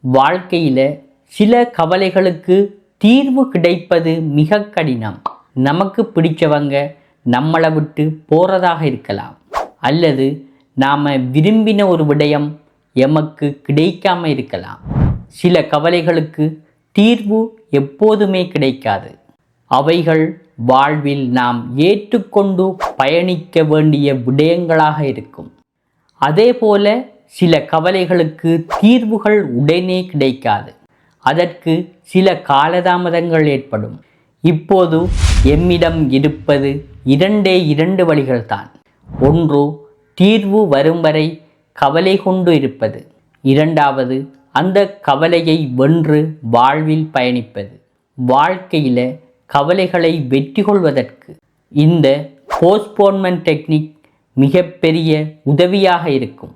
வாழ்க்கையில் சில கவலைகளுக்கு தீர்வு கிடைப்பது மிக கடினம். நமக்கு பிடிச்சவங்க நம்மளை விட்டு போகிறதாக இருக்கலாம், அல்லது நாம் விரும்பின ஒரு விடயம் எமக்கு கிடைக்காம இருக்கலாம். சில கவலைகளுக்கு தீர்வு எப்போதுமே கிடைக்காது. அவைகள் வாழ்வில் நாம் ஏற்றுக்கொண்டு பயணிக்க வேண்டிய விடயங்களாக இருக்கும். அதேபோல சில கவலைகளுக்கு தீர்வுகள் உடனே கிடைக்காது. அதற்கு சில காலதாமதங்கள் ஏற்படும். இப்போது எம்மிடம் இருப்பது இரண்டு வழிகள்தான். ஒன்று, தீர்வு வரும் வரை கவலை கொண்டு இருப்பது. இரண்டாவது, அந்த கவலையை வென்று வாழ்வில் பயணிப்பது. வாழ்க்கையில் கவலைகளை வெற்றி கொள்வதற்கு இந்த போஸ்ட்போன்மெண்ட் டெக்னிக் மிகப்பெரிய உதவியாக இருக்கும்.